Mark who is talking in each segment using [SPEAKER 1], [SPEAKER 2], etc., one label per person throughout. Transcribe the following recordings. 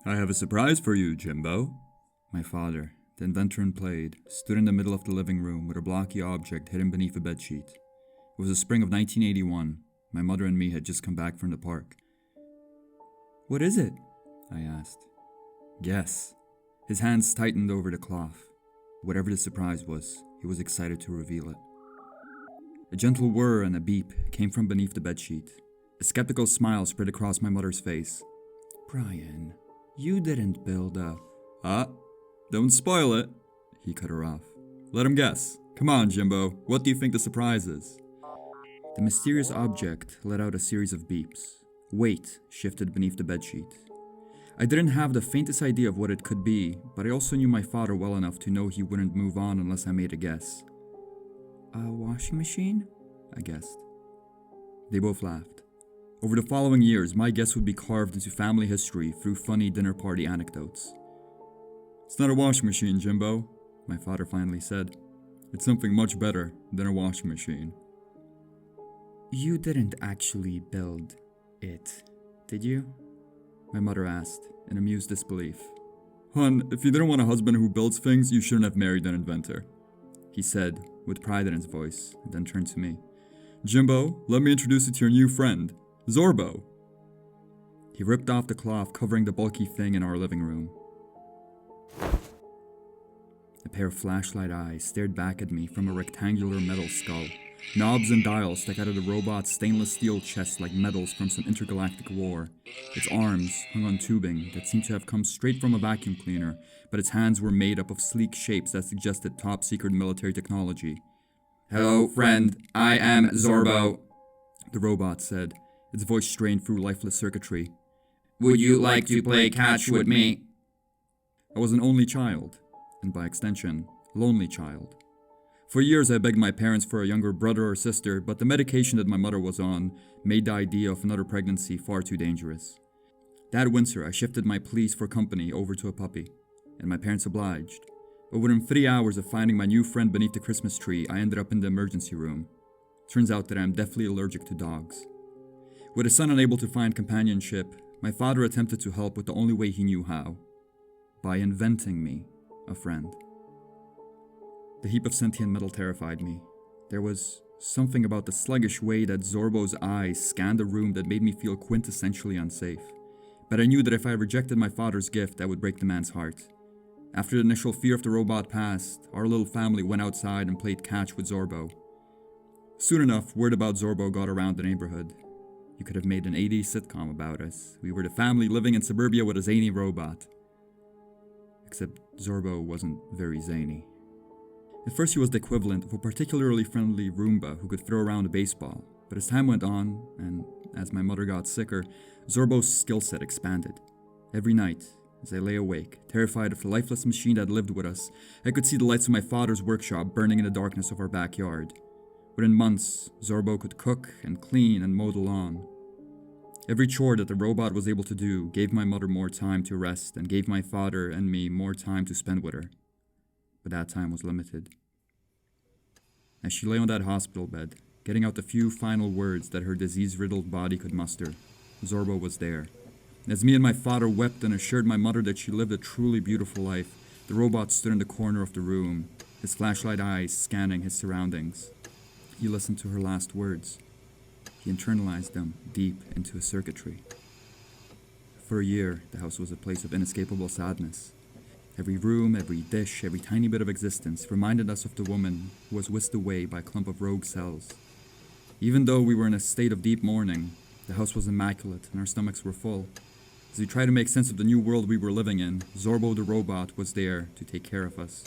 [SPEAKER 1] I have a surprise for you, Jimbo. My father, the inventor and played, stood in the middle of the living room with a blocky object hidden beneath a bedsheet. It was the spring of 1981. My mother and me had just come back from the park. What is it? I asked. Guess. His hands tightened over the cloth. Whatever the surprise was, he was excited to reveal it. A gentle whir and a beep came from beneath the bedsheet. A skeptical smile spread across my mother's face. Brian, you didn't build a... Don't spoil it, he cut her off. Let him guess. Come on, Jimbo, what do you think the surprise is? The mysterious object let out a series of beeps. Weight shifted beneath the bedsheet. I didn't have the faintest idea of what it could be, but I also knew my father well enough to know he wouldn't move on unless I made a guess. A washing machine? I guessed. They both laughed. Over the following years, my guess would be carved into family history through funny dinner party anecdotes. It's not a washing machine, Jimbo, my father finally said. It's something much better than a washing machine. You didn't actually build it, did you? My mother asked, in amused disbelief. Hon, if you didn't want a husband who builds things, you shouldn't have married an inventor, he said, with pride in his voice, and then turned to me. Jimbo, let me introduce you to your new friend, Zorbo. He ripped off the cloth covering the bulky thing in our living room. A pair of flashlight eyes stared back at me from a rectangular metal skull. Knobs and dials stuck out of the robot's stainless steel chest like medals from some intergalactic war. Its arms hung on tubing that seemed to have come straight from a vacuum cleaner, but its hands were made up of sleek shapes that suggested top-secret military technology. Hello, friend. I am Zorbo, the robot said, its voice strained through lifeless circuitry. Would you like to play catch with me? I was an only child, and by extension, lonely child. For years I begged my parents for a younger brother or sister, but the medication that my mother was on made the idea of another pregnancy far too dangerous. That winter I shifted my pleas for company over to a puppy, and my parents obliged. But within 3 hours of finding my new friend beneath the Christmas tree, I ended up in the emergency room. Turns out that I am deathly allergic to dogs. With a son unable to find companionship, my father attempted to help with the only way he knew how. By inventing me a friend. The heap of sentient metal terrified me. There was something about the sluggish way that Zorbo's eyes scanned the room that made me feel quintessentially unsafe. But I knew that if I rejected my father's gift, that would break the man's heart. After the initial fear of the robot passed, our little family went outside and played catch with Zorbo. Soon enough, word about Zorbo got around the neighborhood. You could have made an 80s sitcom about us. We were the family living in suburbia with a zany robot. Except Zorbo wasn't very zany. At first he was the equivalent of a particularly friendly Roomba who could throw around a baseball, but as time went on, and as my mother got sicker, Zorbo's skill set expanded. Every night, as I lay awake, terrified of the lifeless machine that lived with us, I could see the lights of my father's workshop burning in the darkness of our backyard. Within months, Zorbo could cook and clean and mow the lawn. Every chore that the robot was able to do gave my mother more time to rest and gave my father and me more time to spend with her. But that time was limited. As she lay on that hospital bed, getting out the few final words that her disease-riddled body could muster, Zorbo was there. As me and my father wept and assured my mother that she lived a truly beautiful life, the robot stood in the corner of the room, his flashlight eyes scanning his surroundings. He listened to her last words. He internalized them deep into his circuitry. For a year, the house was a place of inescapable sadness. Every room, every dish, every tiny bit of existence reminded us of the woman who was whisked away by a clump of rogue cells. Even though we were in a state of deep mourning, the house was immaculate and our stomachs were full. As we tried to make sense of the new world we were living in, Zorbo the robot was there to take care of us.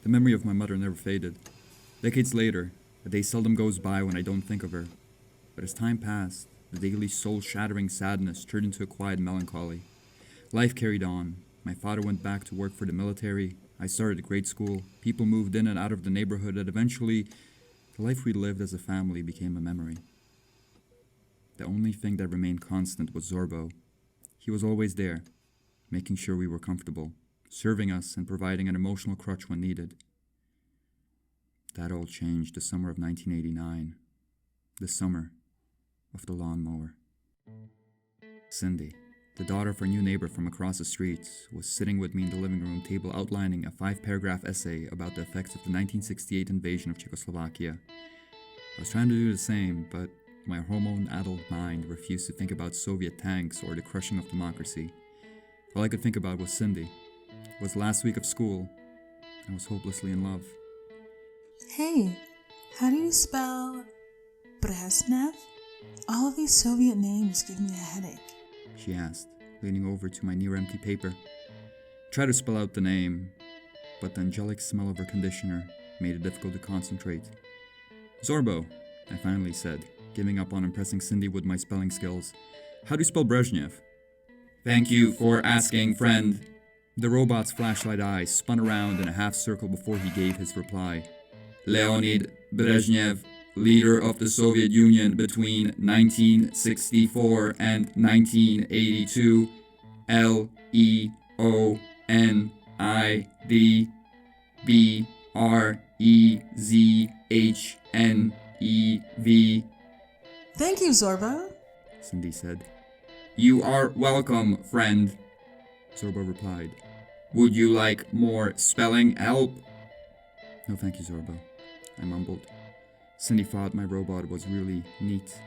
[SPEAKER 1] The memory of my mother never faded. Decades later, a day seldom goes by when I don't think of her. But as time passed, the daily soul-shattering sadness turned into a quiet melancholy. Life carried on. My father went back to work for the military. I started grade school. People moved in and out of the neighborhood, and eventually, the life we lived as a family became a memory. The only thing that remained constant was Zorbo. He was always there, making sure we were comfortable, serving us and providing an emotional crutch when needed. That all changed the summer of 1989, the summer of the lawnmower. Cindy, the daughter of our new neighbor from across the street, was sitting with me in the living room table outlining a 5-paragraph essay about the effects of the 1968 invasion of Czechoslovakia. I was trying to do the same, but my hormone-addled mind refused to think about Soviet tanks or the crushing of democracy. All I could think about was Cindy. It was the last week of school. I was hopelessly in love.
[SPEAKER 2] Hey, how do you spell Brezhnev? All of these Soviet names give me a headache,
[SPEAKER 1] she asked, leaning over to my near-empty paper. I tried to spell out the name, but the angelic smell of her conditioner made it difficult to concentrate. Zorbo, I finally said, giving up on impressing Cindy with my spelling skills. How do you spell Brezhnev? Thank you for asking, friend. The robot's flashlight eyes spun around in a half circle before he gave his reply. Leonid Brezhnev, leader of the Soviet Union between 1964 and 1982. Leonid Brezhnev.
[SPEAKER 2] Thank you, Zorbo,
[SPEAKER 1] Cindy said. You are welcome, friend, Zorbo replied. Would you like more spelling help? No, thank you, Zorbo, I mumbled. Cindy thought my robot was really neat.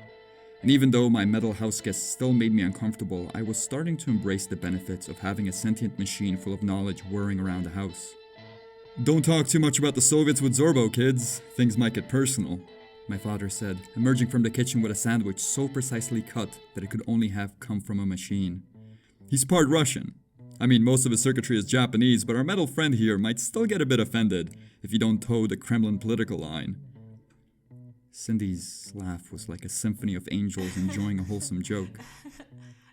[SPEAKER 1] And even though my metal house guest still made me uncomfortable, I was starting to embrace the benefits of having a sentient machine full of knowledge whirring around the house. Don't talk too much about the Soviets with Zorbo, kids. Things might get personal, my father said, emerging from the kitchen with a sandwich so precisely cut that it could only have come from a machine. He's part Russian. I mean, most of his circuitry is Japanese, but our metal friend here might still get a bit offended if you don't toe the Kremlin political line. Cindy's laugh was like a symphony of angels enjoying a wholesome joke.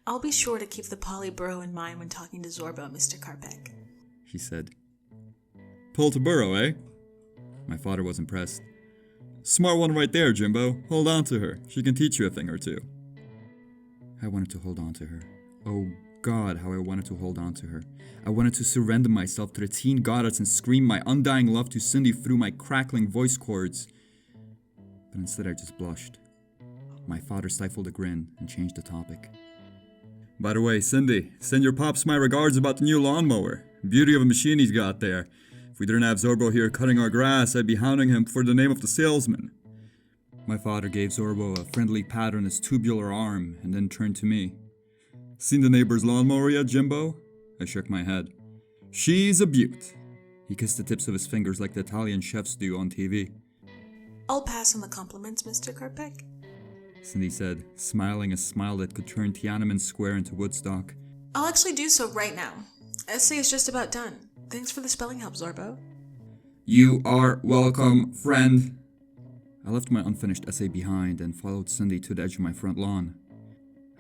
[SPEAKER 2] I'll be sure to keep the poly bro in mind when talking to Zorbo, Mr. Karpek,
[SPEAKER 1] she said. Pull to burrow, eh? My father was impressed. Smart one right there, Jimbo. Hold on to her. She can teach you a thing or two. I wanted to hold on to her. Oh God, how I wanted to hold on to her. I wanted to surrender myself to the teen goddess and scream my undying love to Cindy through my crackling voice cords. But instead I just blushed. My father stifled a grin and changed the topic. By the way, Cindy, send your pops my regards about the new lawnmower. Beauty of a machine he's got there. If we didn't have Zorbo here cutting our grass, I'd be hounding him for the name of the salesman. My father gave Zorbo a friendly pat on his tubular arm and then turned to me. Seen the neighbor's lawnmower yet, Jimbo? I shook my head. She's a beaut. He kissed the tips of his fingers like the Italian chefs do on TV.
[SPEAKER 2] I'll pass on the compliments, Mr. Karpek,
[SPEAKER 1] Cindy said, smiling a smile that could turn Tiananmen Square into Woodstock.
[SPEAKER 2] I'll actually do so right now. Essay is just about done. Thanks for the spelling help, Zorbo.
[SPEAKER 1] You are welcome, friend. I left my unfinished essay behind and followed Cindy to the edge of my front lawn.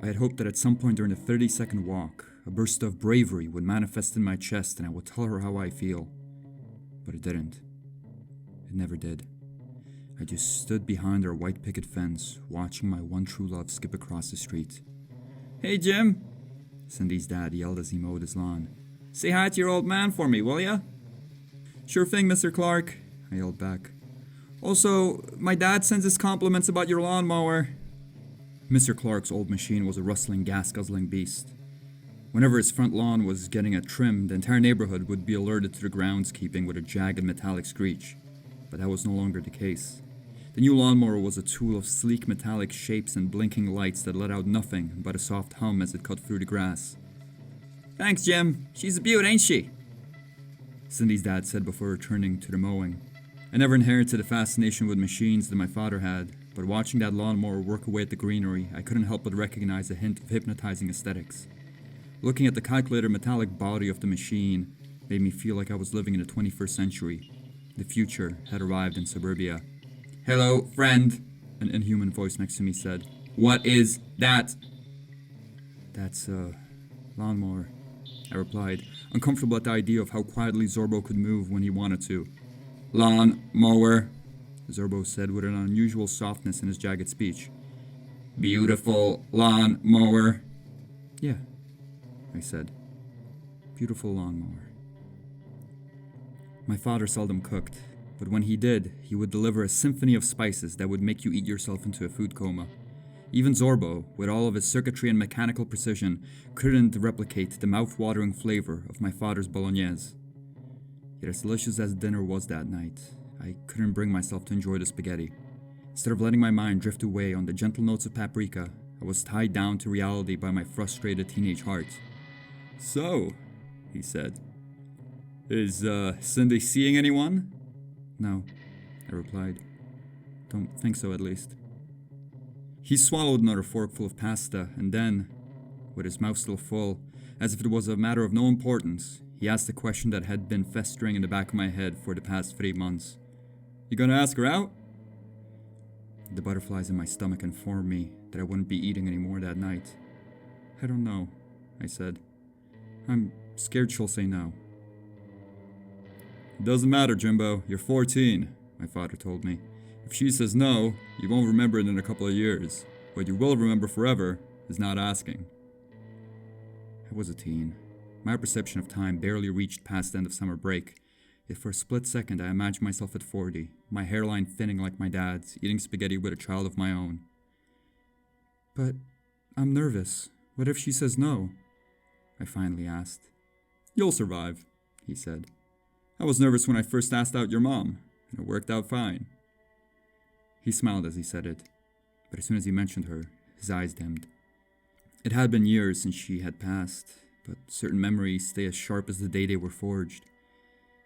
[SPEAKER 1] I had hoped that at some point during the 30-second walk, a burst of bravery would manifest in my chest and I would tell her how I feel. But it didn't. It never did. I just stood behind our white picket fence, watching my one true love skip across the street. Hey, Jim, Cindy's dad yelled as he mowed his lawn. Say hi to your old man for me, will ya? Sure thing, Mr. Clark, I yelled back. Also, my dad sends his compliments about your lawnmower. Mr. Clark's old machine was a rustling, gas-guzzling beast. Whenever his front lawn was getting a trim, the entire neighborhood would be alerted to the groundskeeping with a jagged metallic screech. But that was no longer the case. The new lawnmower was a tool of sleek metallic shapes and blinking lights that let out nothing but a soft hum as it cut through the grass. Thanks, Jim. She's a beaut, ain't she? Cindy's dad said before returning to the mowing. I never inherited a fascination with machines that my father had, but watching that lawnmower work away at the greenery, I couldn't help but recognize a hint of hypnotizing aesthetics. Looking at the calculated metallic body of the machine made me feel like I was living in the 21st century. The future had arrived in suburbia. Hello, friend, an inhuman voice next to me said. What is that? That's a lawnmower, I replied, uncomfortable at the idea of how quietly Zorbo could move when he wanted to. Lawnmower, Zorbo said with an unusual softness in his jagged speech. Beautiful lawnmower. Yeah, I said. Beautiful lawnmower. My father seldom cooked, but when he did, he would deliver a symphony of spices that would make you eat yourself into a food coma. Even Zorbo, with all of his circuitry and mechanical precision, couldn't replicate the mouth-watering flavor of my father's bolognese. Yet as delicious as dinner was that night, I couldn't bring myself to enjoy the spaghetti. Instead of letting my mind drift away on the gentle notes of paprika, I was tied down to reality by my frustrated teenage heart. "So," he said, "is, Cindy seeing anyone?" "No," I replied. "Don't think so, at least." He swallowed another forkful of pasta, and then, with his mouth still full, as if it was a matter of no importance, he asked the question that had been festering in the back of my head for the past 3 months. "You gonna ask her out?" The butterflies in my stomach informed me that I wouldn't be eating any more that night. "I don't know," I said. "I'm scared she'll say no." "It doesn't matter, Jimbo. You're 14, my father told me. "If she says no, you won't remember it in a couple of years. What you will remember forever is not asking." I was a teen. My perception of time barely reached past the end of summer break. Yet for a split second I imagined myself at 40, my hairline thinning like my dad's, eating spaghetti with a child of my own. "But I'm nervous. What if she says no?" I finally asked. "You'll survive," he said. "I was nervous when I first asked out your mom, and it worked out fine." He smiled as he said it, but as soon as he mentioned her, his eyes dimmed. It had been years since she had passed, but certain memories stay as sharp as the day they were forged.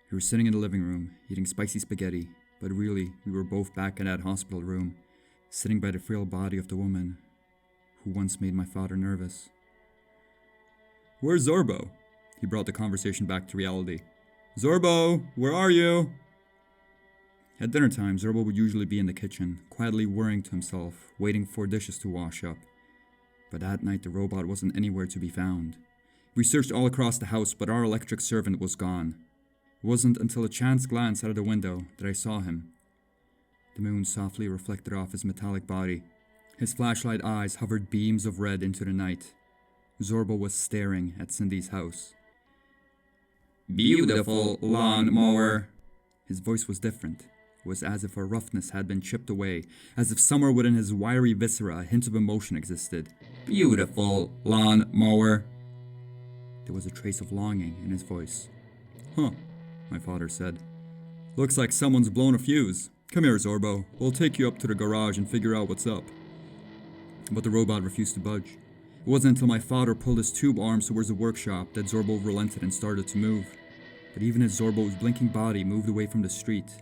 [SPEAKER 1] We were sitting in the living room, eating spicy spaghetti, but really, we were both back in that hospital room, sitting by the frail body of the woman who once made my father nervous. "Where's Zorbo?" He brought the conversation back to reality. "Zorbo, where are you?" At dinner time, Zorbo would usually be in the kitchen, quietly whirring to himself, waiting for dishes to wash up. But that night the robot wasn't anywhere to be found. We searched all across the house, but our electric servant was gone. It wasn't until a chance glance out of the window that I saw him. The moon softly reflected off his metallic body. His flashlight eyes hovered beams of red into the night. Zorbo was staring at Cindy's house. "Beautiful lawnmower." His voice was different. It was as if a roughness had been chipped away, as if somewhere within his wiry viscera a hint of emotion existed. "Beautiful lawnmower." There was a trace of longing in his voice. "Huh," my father said. "Looks like someone's blown a fuse. Come here, Zorbo. We'll take you up to the garage and figure out what's up." But the robot refused to budge. It wasn't until my father pulled his tube arms towards the workshop that Zorbo relented and started to move. But even as Zorbo's blinking body moved away from the street,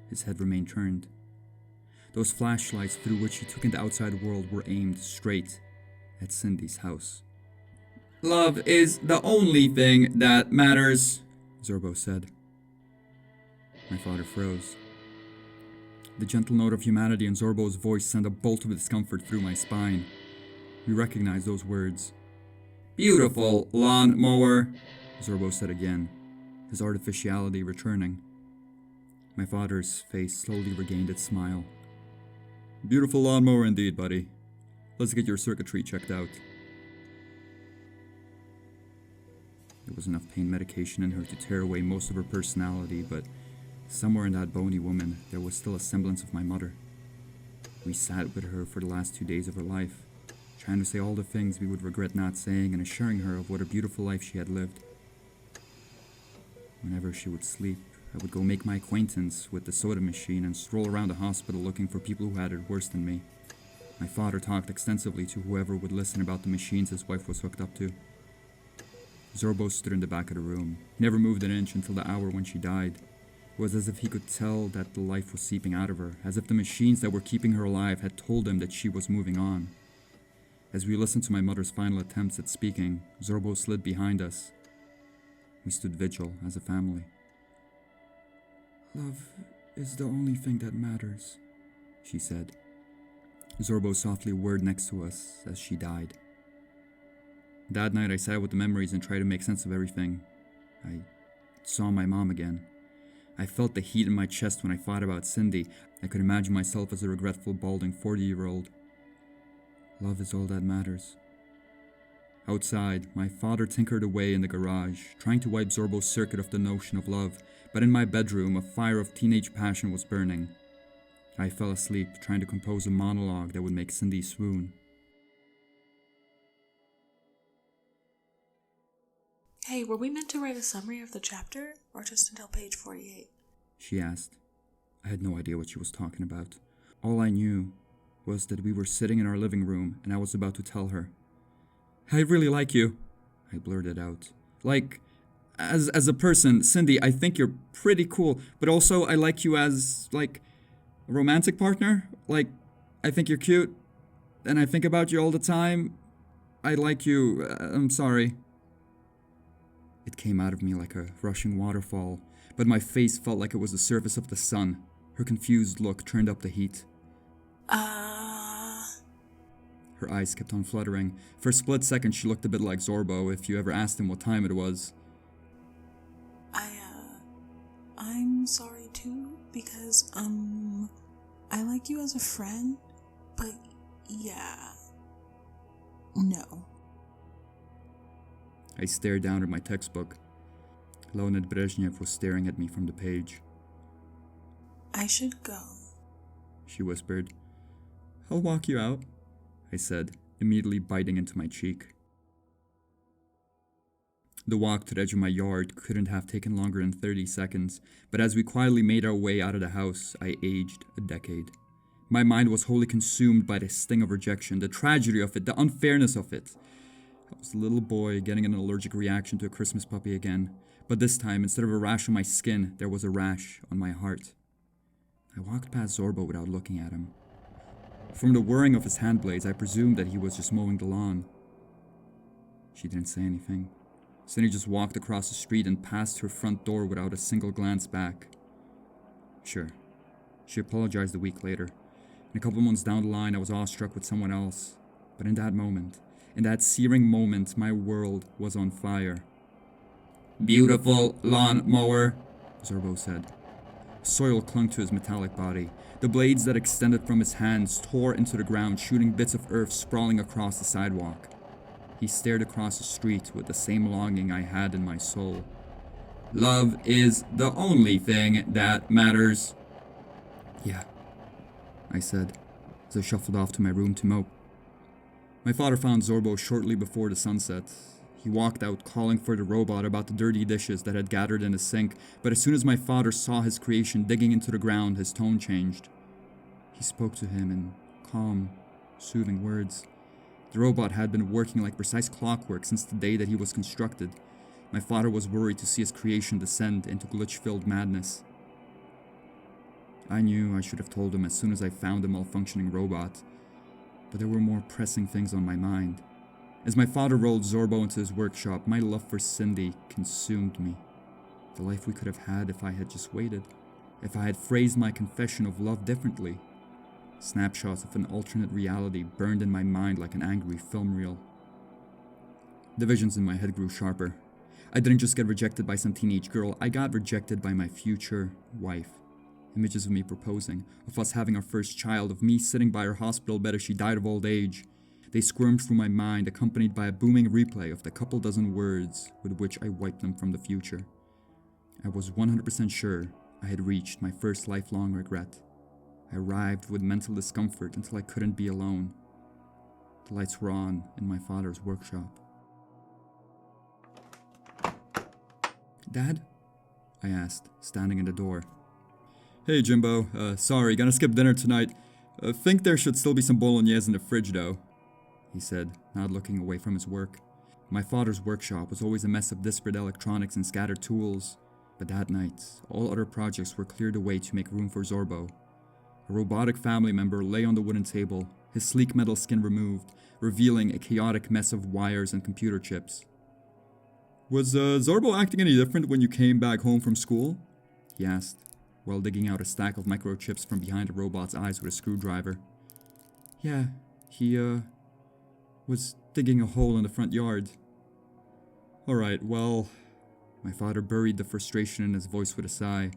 [SPEAKER 1] his head remained turned. Those flashlights through which he took in the outside world were aimed straight at Cindy's house. "Love is the only thing that matters," Zorbo said. My father froze. The gentle note of humanity in Zorbo's voice sent a bolt of discomfort through my spine. We recognized those words. "Beautiful lawnmower," Zorbo said again, his artificiality returning. My father's face slowly regained its smile. "Beautiful lawnmower indeed, buddy. Let's get your circuitry checked out." There was enough pain medication in her to tear away most of her personality, but somewhere in that bony woman there was still a semblance of my mother. We sat with her for the last 2 days of her life, trying to say all the things we would regret not saying and assuring her of what a beautiful life she had lived. Whenever she would sleep, I would go make my acquaintance with the soda machine and stroll around the hospital looking for people who had it worse than me. My father talked extensively to whoever would listen about the machines his wife was hooked up to. Zorbo stood in the back of the room. He never moved an inch until the hour when she died. It was as if he could tell that the life was seeping out of her, as if the machines that were keeping her alive had told him that she was moving on. As we listened to my mother's final attempts at speaking, Zorbo slid behind us. We stood vigil as a family. "Love is the only thing that matters," she said. Zorbo softly whirred next to us as she died. That night I sat with the memories and tried to make sense of everything. I saw my mom again. I felt the heat in my chest when I thought about Cindy. I could imagine myself as a regretful, balding 40-year-old. Love is all that matters. Outside, my father tinkered away in the garage, trying to wipe Zorbo's circuit of the notion of love, but in my bedroom, a fire of teenage passion was burning. I fell asleep, trying to compose a monologue that would make Cindy swoon.
[SPEAKER 2] Hey, were we meant to write a summary of the chapter, or just until page 48?
[SPEAKER 1] She asked. I had no idea what she was talking about. All I knew was that we were sitting in our living room, and I was about to tell her. I really like you, I blurted out. Like, as a person, Cindy, I think you're pretty cool, but also I like you as, like, a romantic partner. Like, I think you're cute, and I think about you all the time. I like you. I'm sorry. It came out of me like a rushing waterfall, but my face felt like it was the surface of the sun. Her confused look turned up the heat. Her eyes kept on fluttering. For a split second, she looked a bit like Zorbo if you ever asked him what time it was.
[SPEAKER 2] I'm sorry too, because, I like you as a friend, but yeah. No.
[SPEAKER 1] I stared down at my textbook. Leonid Brezhnev was staring at me from the page.
[SPEAKER 2] I should go,
[SPEAKER 1] She whispered. I'll walk you out, I said, immediately biting into my cheek. The walk to the edge of my yard couldn't have taken longer than 30 seconds, but as we quietly made our way out of the house, I aged a decade. My mind was wholly consumed by the sting of rejection, the tragedy of it, the unfairness of it. I was a little boy getting an allergic reaction to a Christmas puppy again, but this time, instead of a rash on my skin, there was a rash on my heart. I walked past Zorbo without looking at him. From the whirring of his hand blades, I presumed that he was just mowing the lawn. She didn't say anything. Cindy just walked across the street and passed her front door without a single glance back. Sure, she apologized a week later. And a couple months down the line, I was awestruck with someone else. But in that moment, in that searing moment, my world was on fire. Beautiful lawnmower, Zorbo said. Soil clung to his metallic body. The blades that extended from his hands tore into the ground, shooting bits of earth sprawling across the sidewalk. He stared across the street with the same longing I had in my soul. Love is the only thing that matters. Yeah, I said, as I shuffled off to my room to mope. My father found Zorbo shortly before the sunset. He walked out calling for the robot about the dirty dishes that had gathered in the sink, but as soon as my father saw his creation digging into the ground, his tone changed. He spoke to him in calm, soothing words. The robot had been working like precise clockwork since the day that he was constructed. My father was worried to see his creation descend into glitch-filled madness. I knew I should have told him as soon as I found the malfunctioning robot, but there were more pressing things on my mind. As my father rolled Zorbo into his workshop, my love for Cindy consumed me. The life we could have had if I had just waited, if I had phrased my confession of love differently. Snapshots of an alternate reality burned in my mind like an angry film reel. The visions in my head grew sharper. I didn't just get rejected by some teenage girl, I got rejected by my future wife. Images of me proposing, of us having our first child, of me sitting by her hospital bed as she died of old age. They squirmed through my mind, accompanied by a booming replay of the couple dozen words with which I wiped them from the future. I was 100% sure I had reached my first lifelong regret. I writhed with mental discomfort until I couldn't be alone. The lights were on in my father's workshop. Dad? I asked, standing in the door. Hey Jimbo, sorry, gonna skip dinner tonight. Think there should still be some bolognese in the fridge though, he said, not looking away from his work. My father's workshop was always a mess of disparate electronics and scattered tools, but that night, all other projects were cleared away to make room for Zorbo. A robotic family member lay on the wooden table, his sleek metal skin removed, revealing a chaotic mess of wires and computer chips. Was Zorbo acting any different when you came back home from school? He asked, while digging out a stack of microchips from behind the robot's eyes with a screwdriver. Yeah, he, was digging a hole in the front yard. Alright, well... My father buried the frustration in his voice with a sigh.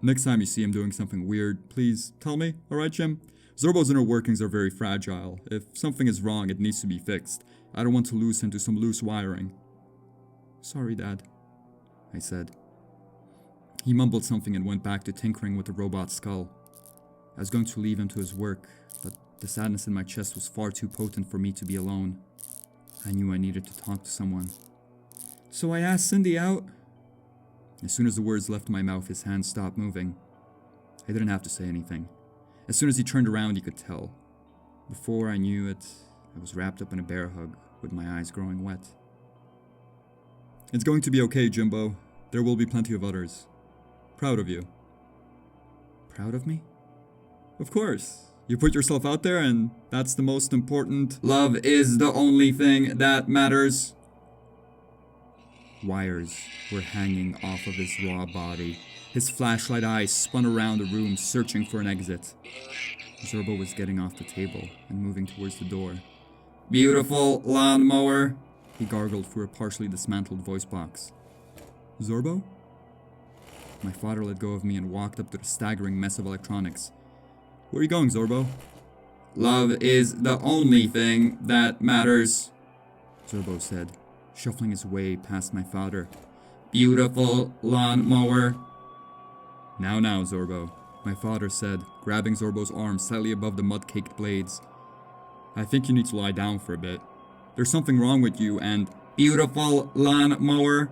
[SPEAKER 1] Next time you see him doing something weird, please tell me, alright, Jim? Zorbo's inner workings are very fragile. If something is wrong, it needs to be fixed. I don't want to lose him to some loose wiring. Sorry, Dad, I said. He mumbled something and went back to tinkering with the robot's skull. I was going to leave him to his work, but the sadness in my chest was far too potent for me to be alone. I knew I needed to talk to someone. So I asked Cindy out. As soon as the words left my mouth, his hands stopped moving. I didn't have to say anything. As soon as he turned around, he could tell. Before I knew it, I was wrapped up in a bear hug, with my eyes growing wet. It's going to be okay, Jimbo. There will be plenty of others. Proud of you. Proud of me? Of course. You put yourself out there and that's the most important. Love is the only thing that matters. Wires were hanging off of his raw body. His flashlight eyes spun around the room, searching for an exit. Zorbo was getting off the table and moving towards the door. Beautiful lawnmower, he gargled through a partially dismantled voice box. Zorbo? My father let go of me and walked up to the staggering mess of electronics. Where are you going, Zorbo? Love is the only thing that matters, Zorbo said, shuffling his way past my father. Beautiful lawnmower. Now, Zorbo, my father said, grabbing Zorbo's arm slightly above the mud-caked blades. I think you need to lie down for a bit. There's something wrong with you and... Beautiful lawnmower,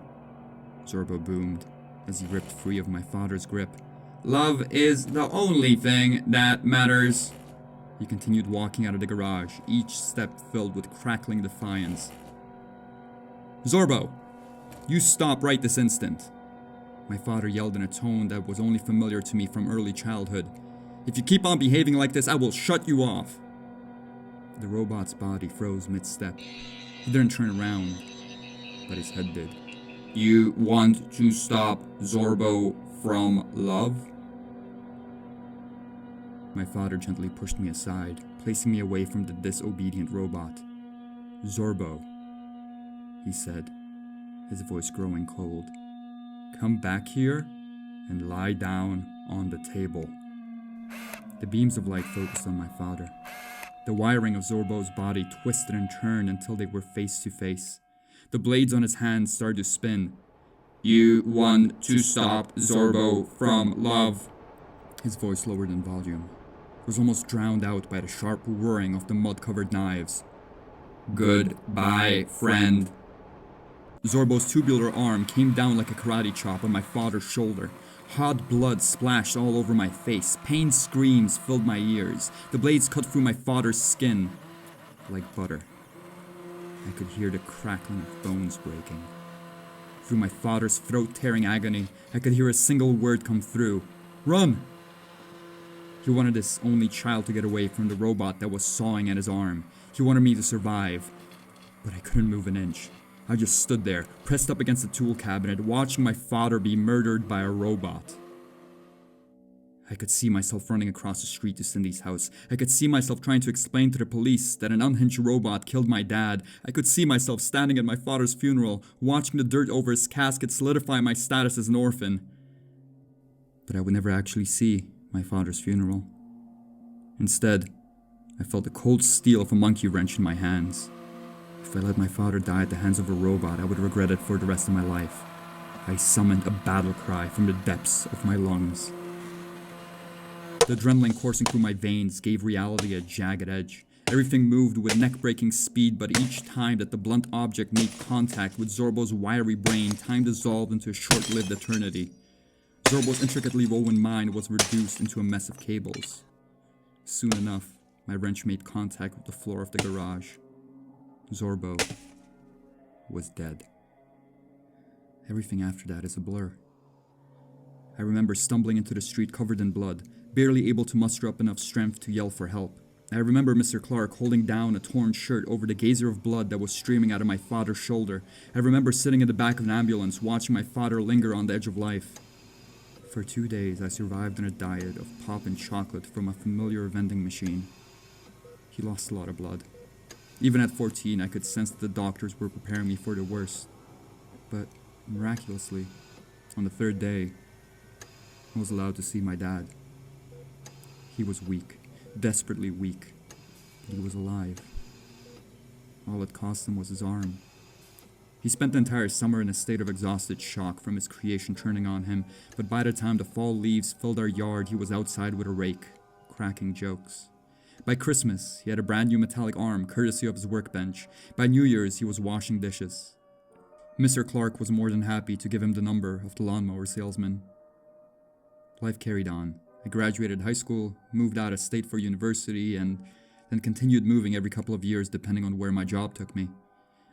[SPEAKER 1] Zorbo boomed as he ripped free of my father's grip. Love is the only thing that matters. He continued walking out of the garage, each step filled with crackling defiance. Zorbo, you stop right this instant, my father yelled in a tone that was only familiar to me from early childhood. If you keep on behaving like this, I will shut you off. The robot's body froze mid-step. He didn't turn around, but his head did. You want to stop Zorbo from love? My father gently pushed me aside, placing me away from the disobedient robot. Zorbo, he said, his voice growing cold. Come back here and lie down on the table. The beams of light focused on my father. The wiring of Zorbo's body twisted and turned until they were face to face. The blades on his hands started to spin. You want to stop Zorbo from love. His voice lowered in volume. It was almost drowned out by the sharp whirring of the mud-covered knives. Goodbye, friend. Zorbo's tubular arm came down like a karate chop on my father's shoulder. Hot blood splashed all over my face. Pain screams filled my ears. The blades cut through my father's skin like butter. I could hear the crackling of bones breaking. Through my father's throat-tearing agony, I could hear a single word come through. Run! He wanted his only child to get away from the robot that was sawing at his arm. He wanted me to survive. But I couldn't move an inch. I just stood there, pressed up against the tool cabinet, watching my father be murdered by a robot. I could see myself running across the street to Cindy's house. I could see myself trying to explain to the police that an unhinged robot killed my dad. I could see myself standing at my father's funeral, watching the dirt over his casket solidify my status as an orphan. But I would never actually see my father's funeral. Instead, I felt the cold steel of a monkey wrench in my hands. If I let my father die at the hands of a robot, I would regret it for the rest of my life. I summoned a battle cry from the depths of my lungs. The adrenaline coursing through my veins gave reality a jagged edge. Everything moved with neck-breaking speed, but each time that the blunt object made contact with Zorbo's wiry brain, time dissolved into a short-lived eternity. Zorbo's intricately woven mind was reduced into a mess of cables. Soon enough, my wrench made contact with the floor of the garage. Zorbo was dead. Everything after that is a blur. I remember stumbling into the street covered in blood, barely able to muster up enough strength to yell for help. I remember Mr. Clark holding down a torn shirt over the geyser of blood that was streaming out of my father's shoulder. I remember sitting in the back of an ambulance watching my father linger on the edge of life. For 2 days, I survived on a diet of pop and chocolate from a familiar vending machine. He lost a lot of blood. Even at 14, I could sense that the doctors were preparing me for the worst. But, miraculously, on the 3rd day, I was allowed to see my dad. He was weak, desperately weak, but he was alive. All it cost him was his arm. He spent the entire summer in a state of exhausted shock from his creation turning on him, but by the time the fall leaves filled our yard, he was outside with a rake, cracking jokes. By Christmas, he had a brand new metallic arm, courtesy of his workbench. By New Year's, he was washing dishes. Mr. Clark was more than happy to give him the number of the lawnmower salesman. Life carried on. I graduated high school, moved out of state for university, and then continued moving every couple of years depending on where my job took me.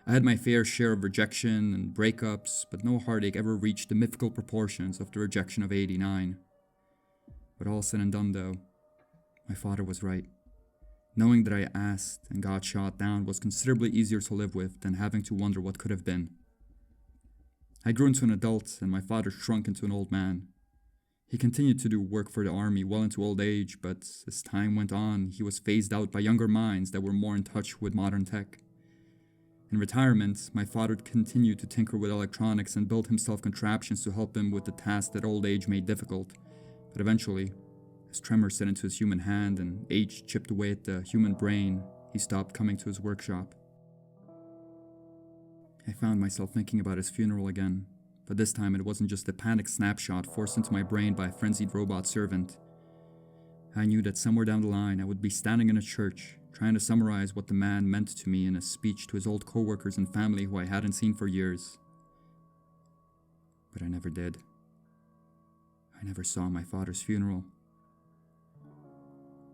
[SPEAKER 1] I had my fair share of rejection and breakups, but no heartache ever reached the mythical proportions of the rejection of '89. But all said and done though, my father was right. Knowing that I asked and got shot down was considerably easier to live with than having to wonder what could have been. I grew into an adult and my father shrunk into an old man. He continued to do work for the army well into old age, but as time went on, he was phased out by younger minds that were more in touch with modern tech. In retirement, my father continued to tinker with electronics and build himself contraptions to help him with the tasks that old age made difficult. But eventually, as tremors set into his human hand and age chipped away at the human brain, he stopped coming to his workshop. I found myself thinking about his funeral again, but this time it wasn't just a panic snapshot forced into my brain by a frenzied robot servant. I knew that somewhere down the line I would be standing in a church, trying to summarize what the man meant to me in a speech to his old co-workers and family who I hadn't seen for years. But I never did. I never saw my father's funeral.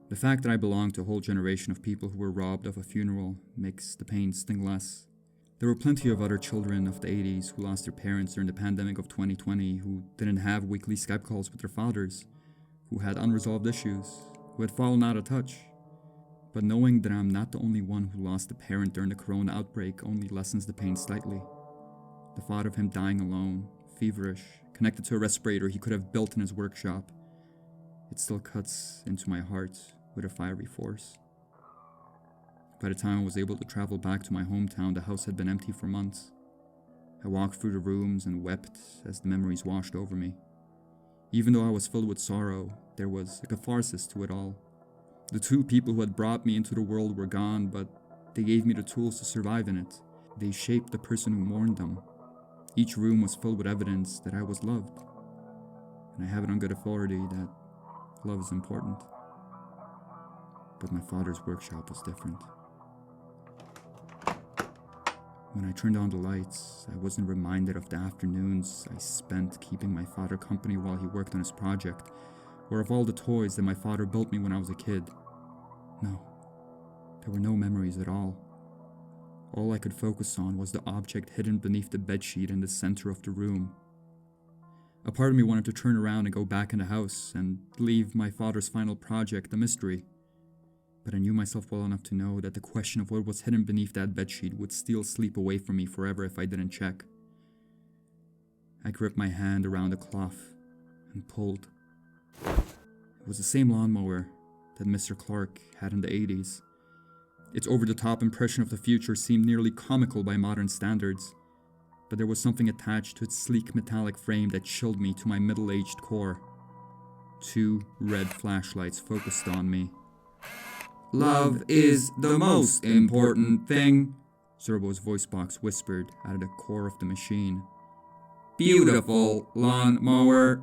[SPEAKER 1] The fact that I belong to a whole generation of people who were robbed of a funeral makes the pain sting less. There were plenty of other children of the 80s who lost their parents during the pandemic of 2020, who didn't have weekly Skype calls with their fathers, who had unresolved issues, who had fallen out of touch. But knowing that I'm not the only one who lost a parent during the corona outbreak only lessens the pain slightly. The thought of him dying alone, feverish, connected to a respirator he could have built in his workshop, it still cuts into my heart with a fiery force. By the time I was able to travel back to my hometown, the house had been empty for months. I walked through the rooms and wept as the memories washed over me. Even though I was filled with sorrow, there was a catharsis to it all. The two people who had brought me into the world were gone, but they gave me the tools to survive in it. They shaped the person who mourned them. Each room was filled with evidence that I was loved. And I have it on good authority that love is important. But my father's workshop was different. When I turned on the lights, I wasn't reminded of the afternoons I spent keeping my father company while he worked on his project, or of all the toys that my father built me when I was a kid. No, there were no memories at all. All I could focus on was the object hidden beneath the bedsheet in the center of the room. A part of me wanted to turn around and go back in the house and leave my father's final project a mystery. But I knew myself well enough to know that the question of what was hidden beneath that bedsheet would steal sleep away from me forever if I didn't check. I gripped my hand around the cloth and pulled. It was the same lawnmower that Mr. Clark had in the 80s. Its over-the-top impression of the future seemed nearly comical by modern standards, but there was something attached to its sleek metallic frame that chilled me to my middle-aged core. 2 red flashlights focused on me.
[SPEAKER 3] Love is the most important thing,
[SPEAKER 1] Zerbo's voice box whispered out of the core of the machine.
[SPEAKER 3] Beautiful lawnmower.